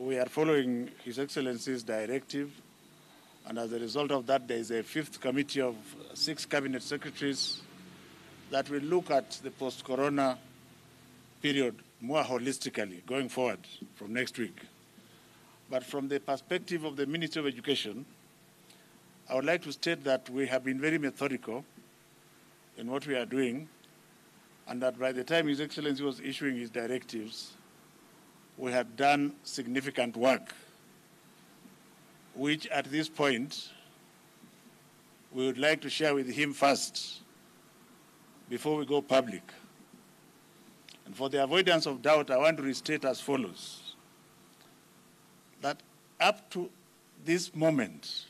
we are following His Excellency's directive, and as a result of that, there is a fifth committee of 6 cabinet secretaries that will look at the post-corona period more holistically going forward from next week. But from the perspective of the Ministry of Education, I would like to state that we have been very methodical in what we are doing, and that by the time His Excellency was issuing his directives, we had done significant work, which at this point we would like to share with him first before we go public. And for the avoidance of doubt, I want to restate as follows, that up to this moment,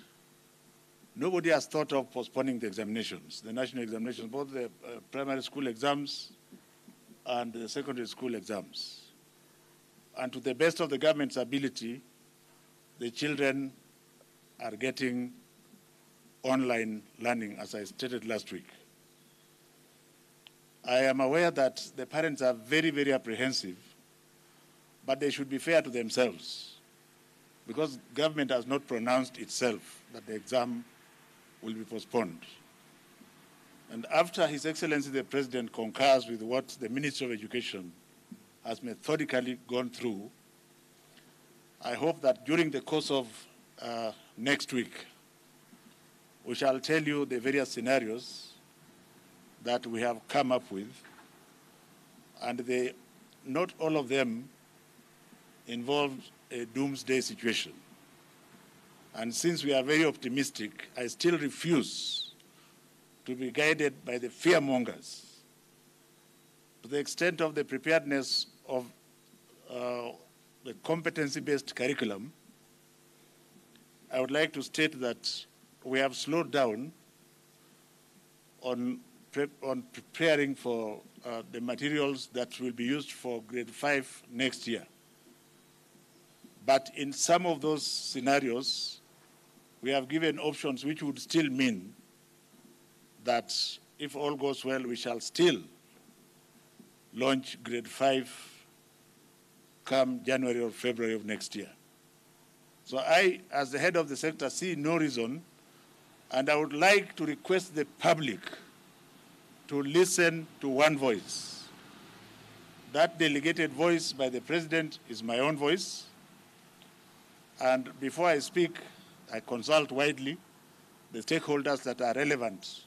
nobody has thought of postponing the examinations, the national examinations, both the primary school exams and the secondary school exams. And to the best of the government's ability, the children are getting online learning, as I stated last week. I am aware that the parents are very, very apprehensive, but they should be fair to themselves, because government has not pronounced itself that the exam will be postponed. And after His Excellency the President concurs with what the Ministry of Education has methodically gone through, I hope that during the course of next week, we shall tell you the various scenarios that we have come up with, and not all of them involve a doomsday situation. And since we are very optimistic, I still refuse to be guided by the fearmongers. To the extent of the preparedness of the competency-based curriculum, I would like to state that we have slowed down on preparing for the materials that will be used for grade 5 next year. But in some of those scenarios, we have given options which would still mean that if all goes well, we shall still launch grade 5 come January or February of next year. So I, as the head of the sector, see no reason, and I would like to request the public to listen to one voice. That delegated voice by the President is my own voice, and before I speak, I consult widely the stakeholders that are relevant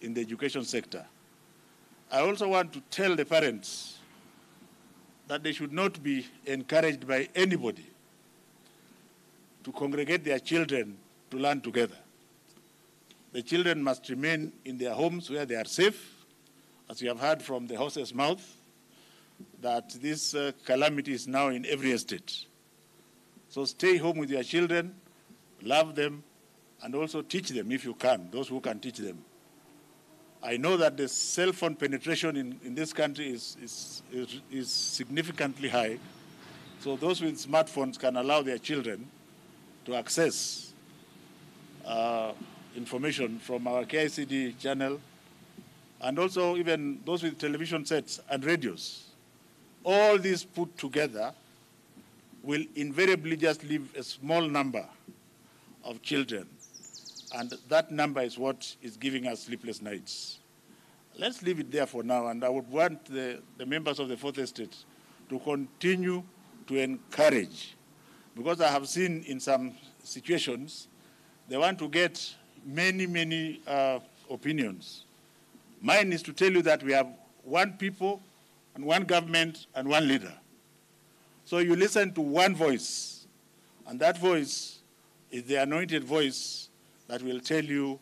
in the education sector. I also want to tell the parents that they should not be encouraged by anybody to congregate their children to learn together. The children must remain in their homes where they are safe, as you have heard from the horse's mouth, that this calamity is now in every estate. So stay home with your children, love them, and also teach them if you can, those who can teach them. I know that the cell phone penetration in this country is significantly high, so those with smartphones can allow their children to access information from our KICD channel, and also even those with television sets and radios. All these put together will invariably just leave a small number of children, and that number is what is giving us sleepless nights. Let's leave it there for now, and I would want the members of the Fourth Estate to continue to encourage, because I have seen in some situations, they want to get many opinions. Mine is to tell you that we have one people and one government and one leader. So you listen to one voice, and that voice is the anointed voice that will tell you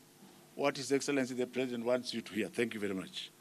what His Excellency the President wants you to hear. Thank you very much.